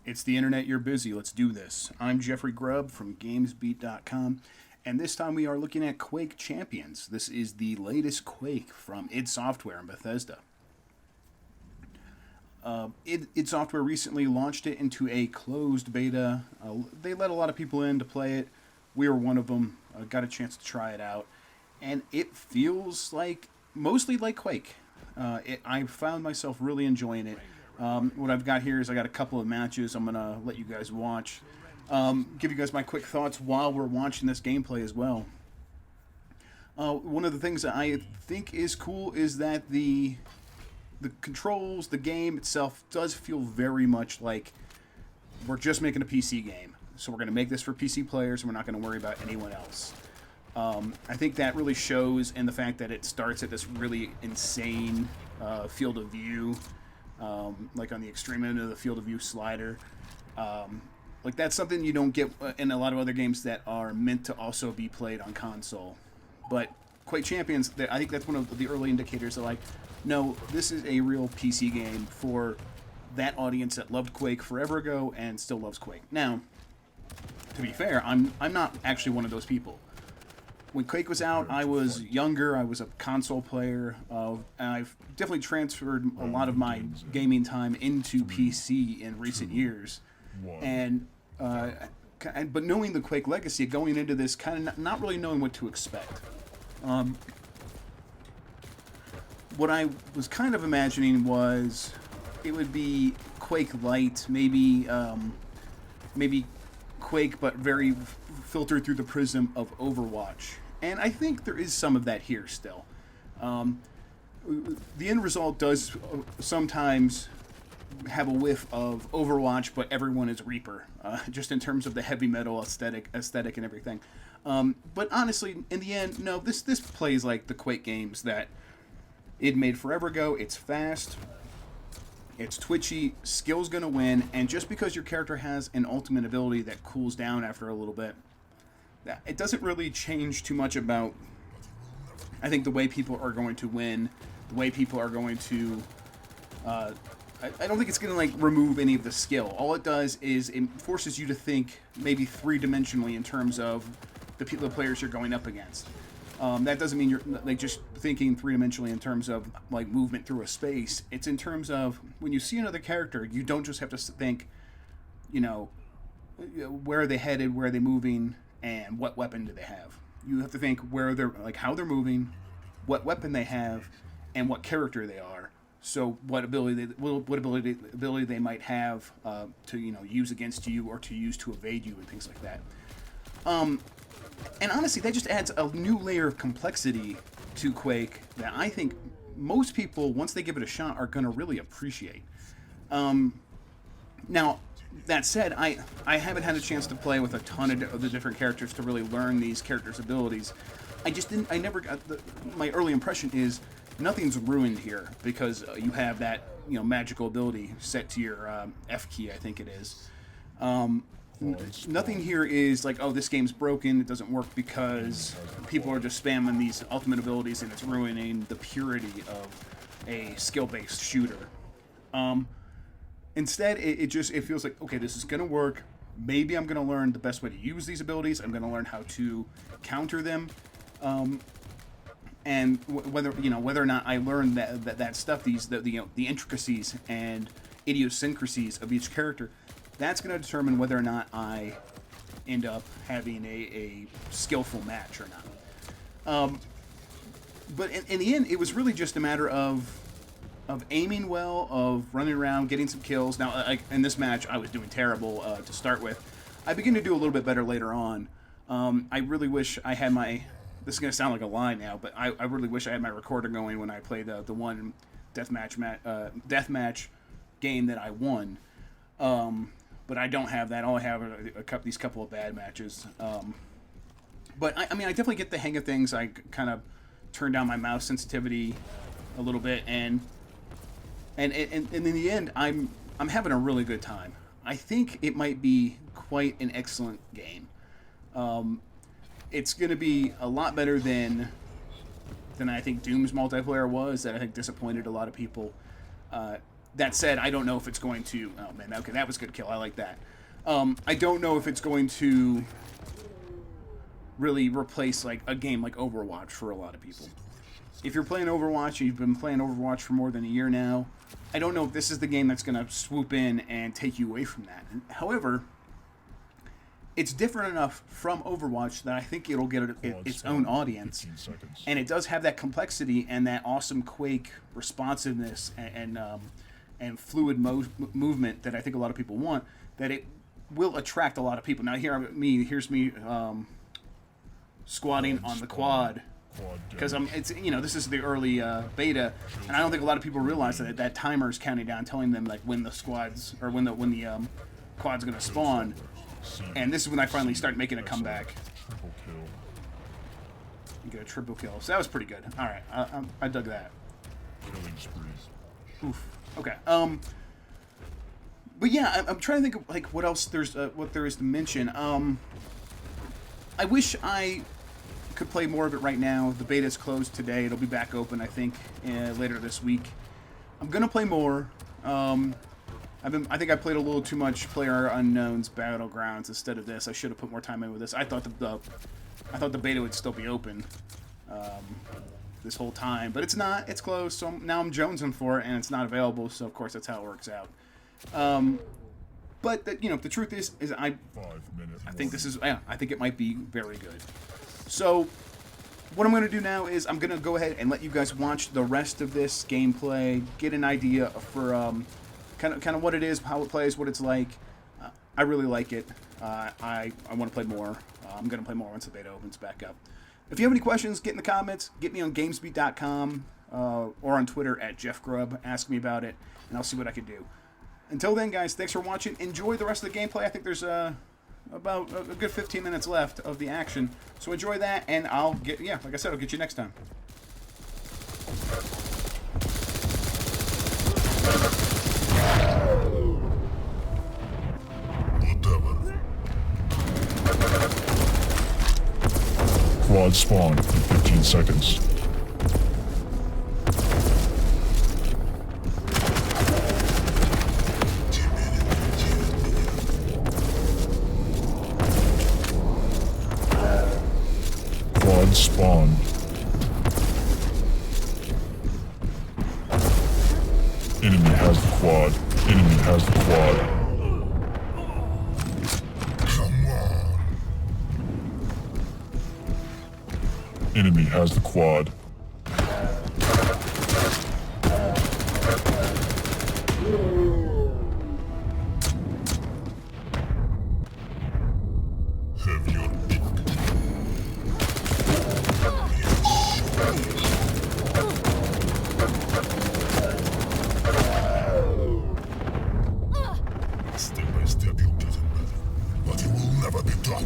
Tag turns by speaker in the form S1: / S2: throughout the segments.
S1: It's the internet, you're busy, let's do this. I'm Jeffrey Grubb from GamesBeat.com, and this time we are looking at Quake Champions. This is the latest Quake from id Software and Bethesda. id Software recently launched it into a closed beta. They let a lot of people in to play it. We were one of them. Got a chance to try it out, and it feels like mostly like Quake. I found myself really enjoying it. What I've got here is I got a couple of matches I'm going to let you guys watch. Give you guys my quick thoughts while we're watching this gameplay as well. One of the things that I think is cool is that the controls, the game itself does feel very much like we're just making a PC game. So we're going to make this for PC players and we're not going to worry about anyone else. I think that really shows in the fact that it starts at this really insane field of view. Like on the extreme end of the field of view slider. Like that's something you don't get in a lot of other games that are meant to also be played on console. But Quake Champions, I think that's one of the early indicators that like, no, this is a real PC game for that audience that loved Quake forever ago and still loves Quake. Now, to be fair, I'm not actually one of those people. When Quake was out, I was younger. I was a console player. And I've definitely transferred a lot of my gaming time into PC in recent years. And but knowing the Quake legacy, going into this, kind of not really knowing what to expect. What I was kind of imagining was it would be Quake Lite, maybe Quake, but very filtered through the prism of Overwatch. And I think there is some of that here still. The end result does sometimes have a whiff of Overwatch, but everyone is Reaper, just in terms of the heavy metal aesthetic and everything. But honestly, in the end, no, this plays like the Quake games that it made forever ago. It's fast. It's twitchy, skill's gonna win, and just because your character has an ultimate ability that cools down after a little bit, it doesn't really change too much about, I think, the way people are going to win, the way people are going to, I don't think it's gonna like remove any of the skill. All it does is it forces you to think maybe three-dimensionally in terms of the players you're going up against. That doesn't mean you're like just thinking three-dimensionally in terms of like movement through a space. It's in terms of when you see another character, you don't just have to think, you know, where are they headed, where are they moving, and what weapon do they have. You have to think where they're like how they're moving, what weapon they have, and what character they are. So what ability they might have to use against you or to use to evade you and things like that. And honestly, that just adds a new layer of complexity to Quake that I think most people, once they give it a shot, are going to really appreciate. Now, that said, I haven't had a chance to play with a ton of the different characters to really learn these characters' abilities. I never got my early impression is nothing's ruined here because you have that magical ability set to your F key, I think it is. Nothing here is like, oh, this game's broken, it doesn't work because people are just spamming these ultimate abilities and it's ruining the purity of a skill-based shooter. Instead, it feels like, okay, this is going to work. Maybe I'm going to learn the best way to use these abilities. I'm going to learn how to counter them. And whether or not I learn that stuff, the intricacies and idiosyncrasies of each character, that's going to determine whether or not I end up having a skillful match or not. But in the end, it was really just a matter of aiming well, of running around, getting some kills. Now, in this match, I was doing terrible to start with. I begin to do a little bit better later on. I really wish I had my... This is going to sound like a lie now, but I really wish I had my recorder going when I played the one deathmatch game that I won. But I don't have that. All I have are these couple of bad matches. But I mean, I definitely get the hang of things. I kind of turn down my mouse sensitivity a little bit, and in the end, I'm having a really good time. I think it might be quite an excellent game. It's going to be a lot better than I think Doom's multiplayer was. That I think disappointed a lot of people. That said, I don't know if it's going to... Oh, man, okay, that was a good kill. I like that. I don't know if it's going to really replace, like, a game like Overwatch for a lot of people. If you're playing Overwatch, and you've been playing Overwatch for more than a year now, I don't know if this is the game that's going to swoop in and take you away from that. However, it's different enough from Overwatch that I think it'll get its own audience. And it does have that complexity and that awesome Quake responsiveness and fluid movement that I think a lot of people want, that it will attract a lot of people. Now here's me squatting on the quad. Because this is the early beta, and I don't think a lot of people realize that timer is counting down, telling them like when the squads or when the quad's gonna spawn. And this is when I finally start making a comeback. You get a triple kill, so that was pretty good. All right, I dug that. Oof. Okay. But yeah, I'm trying to think of like what else what there is to mention. I wish I could play more of it right now. The beta is closed today. It'll be back open, I think, later this week. I'm gonna play more. I think I played a little too much PlayerUnknown's Battlegrounds instead of this. I should have put more time in with this. I thought the beta would still be open this whole time, but it's not. It's closed. So now I'm jonesing for it, and it's not available. So of course that's how it works out. But the truth is I think this is. Yeah, I think it might be very good. So, what I'm going to do now is I'm going to go ahead and let you guys watch the rest of this gameplay, get an idea for kind of what it is, how it plays, what it's like. I really like it. I want to play more. I'm going to play more once the beta opens back up. If you have any questions, get in the comments. Get me on GamesBeat.com or on Twitter at JeffGrubb. Ask me about it, and I'll see what I can do. Until then, guys, thanks for watching. Enjoy the rest of the gameplay. I think there's about a good 15 minutes left of the action. So enjoy that, and like I said, I'll get you next time.
S2: Quad spawn in 15 seconds. Quad spawn. Enemy has the quad. Enemy has the quad. Enemy has the quad. Have your pick. Step by step you'll get it better, but you will never be done.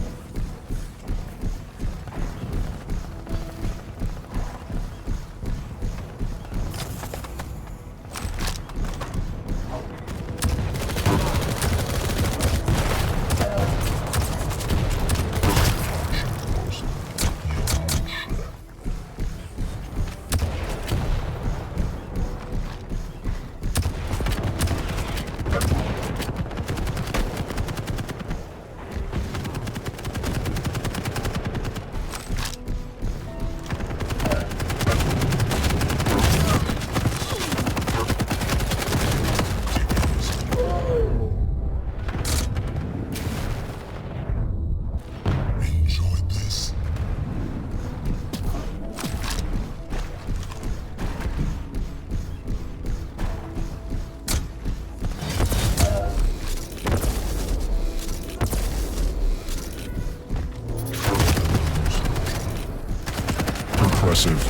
S2: Impressive.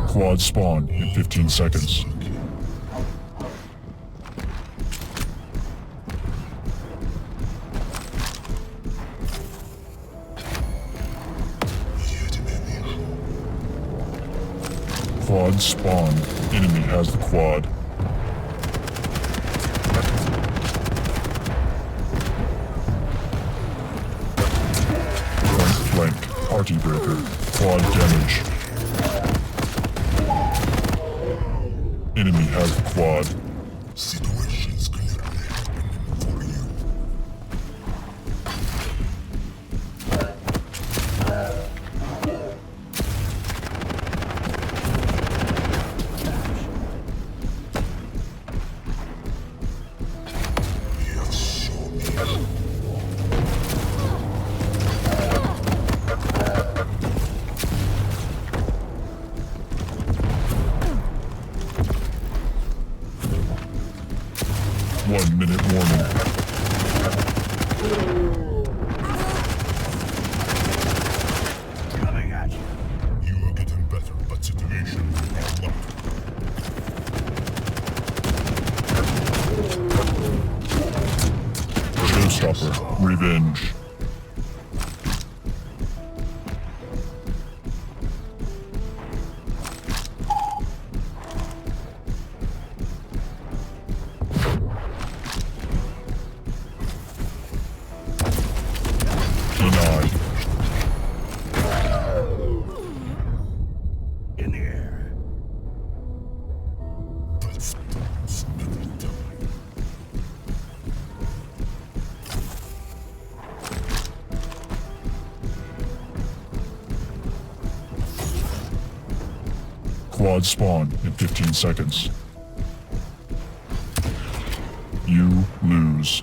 S2: Quad spawn in 15 seconds. Quad spawn. Enemy has the quad. Flank. Party breaker. Quad damage.
S3: Quad.
S2: Situations clearly happening for you. Yes, show me.
S3: 1 minute warning.
S2: Coming at you. You are getting better, but situations are not.
S3: Showstopper. Revenge. Denied.
S2: In the air. But storms never die.
S3: Quad spawn in 15 seconds. You lose.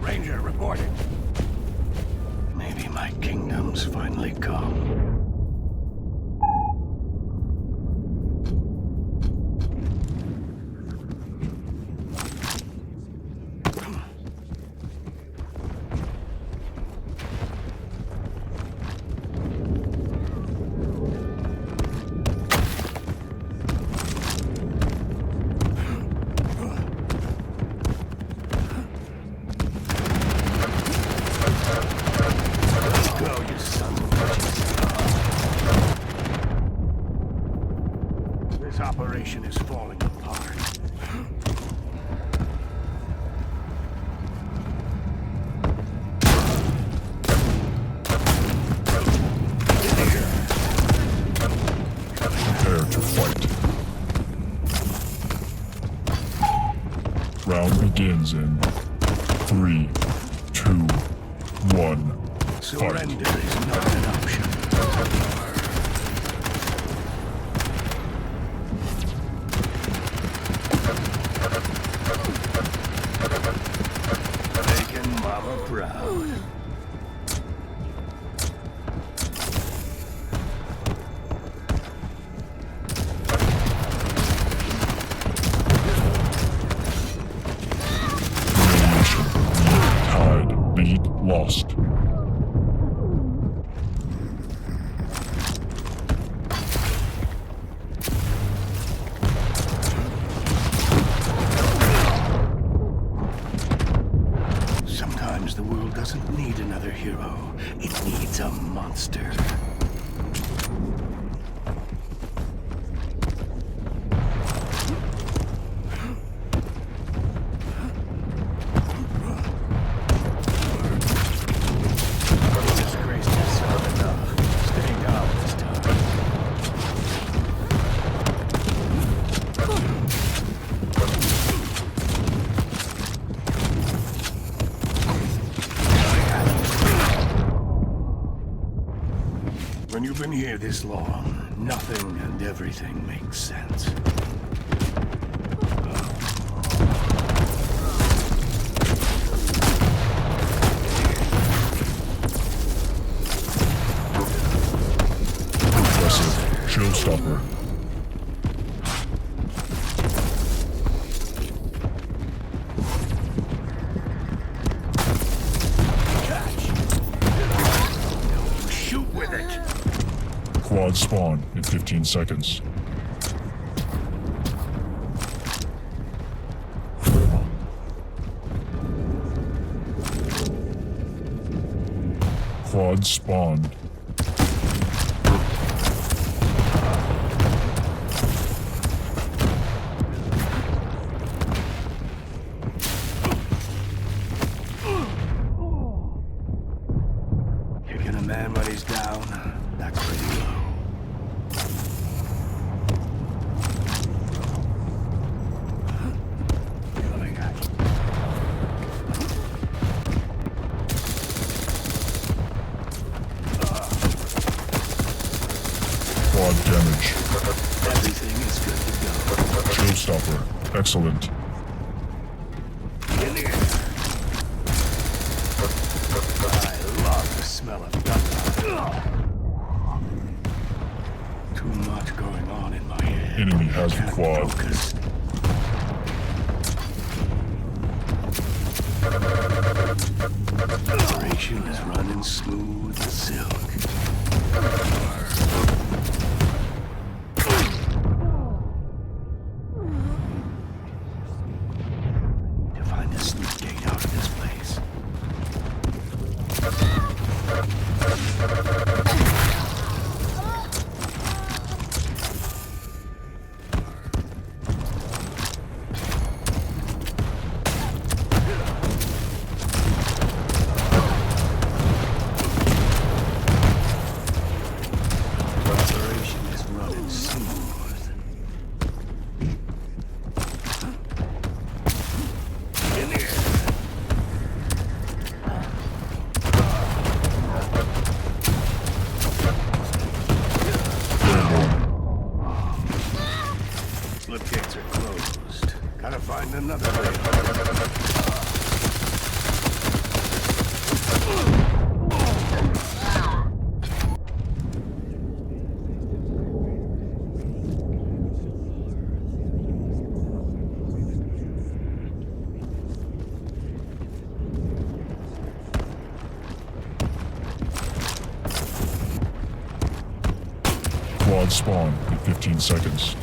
S2: Ranger reporting. Maybe my kingdom's finally come. Go, you son of a bitch. This operation is falling apart.
S3: Prepare to fight. Round begins in 3, 2, 1.
S2: Surrender is not an option. Making Mama proud.
S3: Humiliation. Tied. Lead lost.
S2: Sometimes the world doesn't need another hero. It needs a monster. Disgraced yourself enough. Stay down this time. When you've been here this long, nothing and everything makes sense.
S3: Impressive. Showstopper.
S2: Shoot with it!
S3: Quad spawn in 15 seconds. Quad spawned.
S2: Kicking a man when he's down, that's pretty low. Coming at you.
S3: Quad damage.
S2: Everything is good to go.
S3: Showstopper. Excellent.
S2: In the air. I love the smell of gunpowder. Too much going on in my head.
S3: Enemy has the
S2: Can't
S3: quad.
S2: focus. Operation is running smooth as silk. To find a sneak gate out of this place. Operation is running smooth. In the air. Slip gates are closed. Gotta find another way.
S3: Quad spawn in 15 seconds.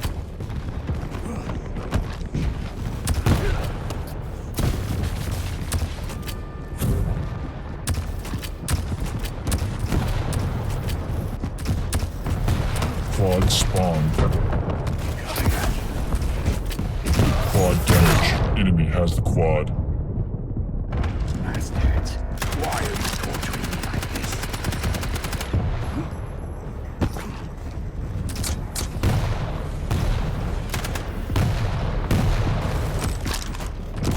S3: Quad spawned. Quad damage. Enemy has the quad.
S2: Bastards. Why are you torturing me like this?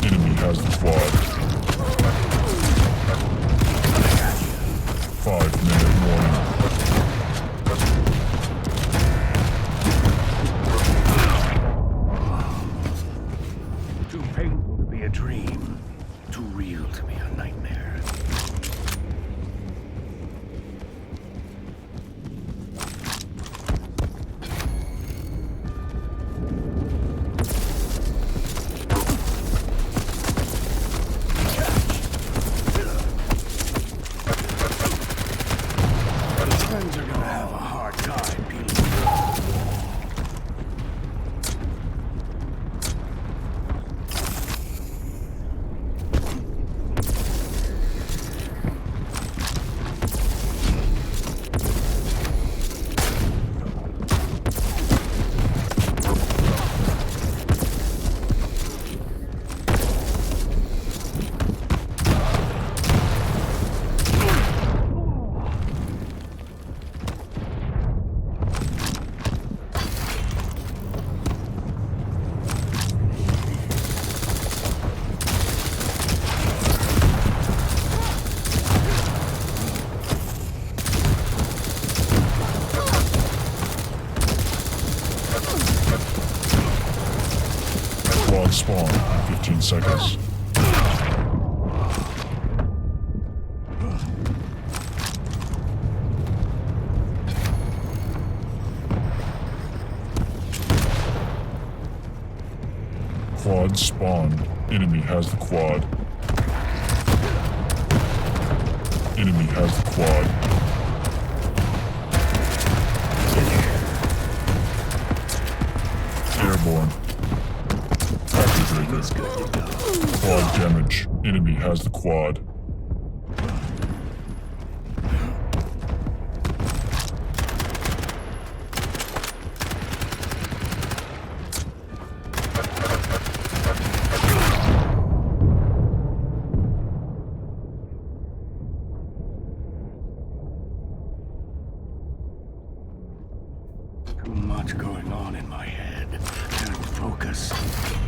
S3: Enemy has the quad. 5-minute warning.
S2: Too painful to be a dream. Too real to be a nightmare. Friends are gonna have a hard time peeling through.
S3: Quad spawn in 15 seconds. Quad spawned. Enemy has the quad. Enemy has the quad. Airborne.
S2: It's good to go.
S3: Quad damage. Enemy has the quad.
S2: us.